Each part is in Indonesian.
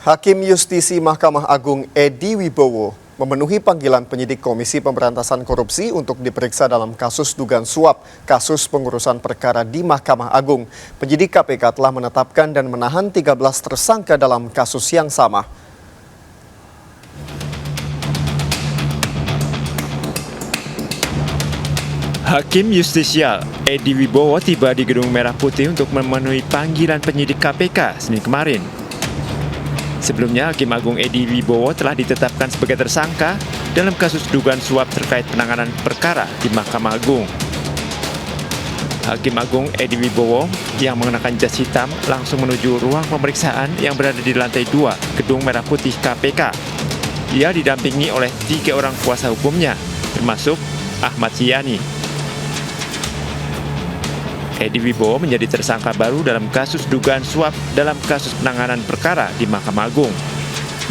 Hakim Justisi Mahkamah Agung Edi Wibowo memenuhi panggilan penyidik Komisi Pemberantasan Korupsi untuk diperiksa dalam kasus dugaan suap kasus pengurusan perkara di Mahkamah Agung. Penyidik KPK telah menetapkan dan menahan 13 tersangka dalam kasus yang sama. Hakim Justisial Edi Wibowo tiba di Gedung Merah Putih untuk memenuhi panggilan penyidik KPK Senin kemarin. Sebelumnya, Hakim Agung Edi Wibowo telah ditetapkan sebagai tersangka dalam kasus dugaan suap terkait penanganan perkara di Mahkamah Agung. Hakim Agung Edi Wibowo yang mengenakan jas hitam langsung menuju ruang pemeriksaan yang berada di lantai 2 Gedung Merah Putih KPK. Ia didampingi oleh 3 orang kuasa hukumnya, termasuk Ahmad Yani. Edi Wibowo menjadi tersangka baru dalam kasus dugaan suap dalam kasus penanganan perkara di Mahkamah Agung.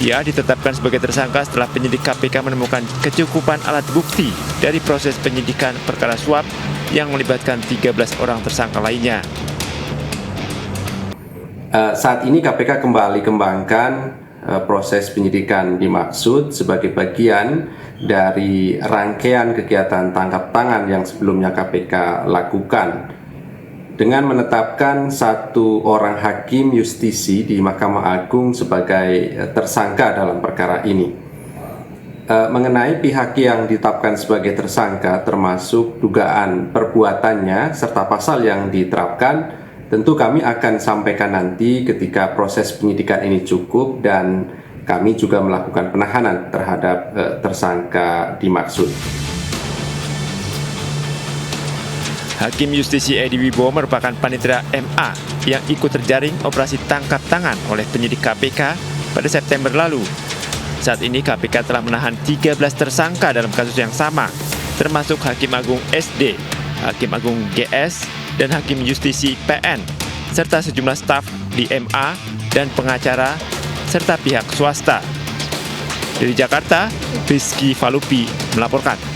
Ia ditetapkan sebagai tersangka setelah penyidik KPK menemukan kecukupan alat bukti dari proses penyidikan perkara suap yang melibatkan 13 orang tersangka lainnya. Saat ini KPK kembali kembangkan proses penyidikan dimaksud sebagai bagian dari rangkaian kegiatan tangkap tangan yang sebelumnya KPK lakukan dengan menetapkan 1 orang hakim justisi di Mahkamah Agung sebagai tersangka dalam perkara ini. Mengenai pihak yang ditetapkan sebagai tersangka termasuk dugaan perbuatannya serta pasal yang diterapkan, tentu kami akan sampaikan nanti ketika proses penyidikan ini cukup dan kami juga melakukan penahanan terhadap tersangka dimaksud. Hakim Justisi Edi Wibowo merupakan panitera MA yang ikut terjaring operasi tangkap tangan oleh penyidik KPK pada September lalu. Saat ini KPK telah menahan 13 tersangka dalam kasus yang sama, termasuk Hakim Agung SD, Hakim Agung GS, dan Hakim Justisi PN, serta sejumlah staf di MA dan pengacara, serta pihak swasta. Dari Jakarta, Rizky Falupi melaporkan.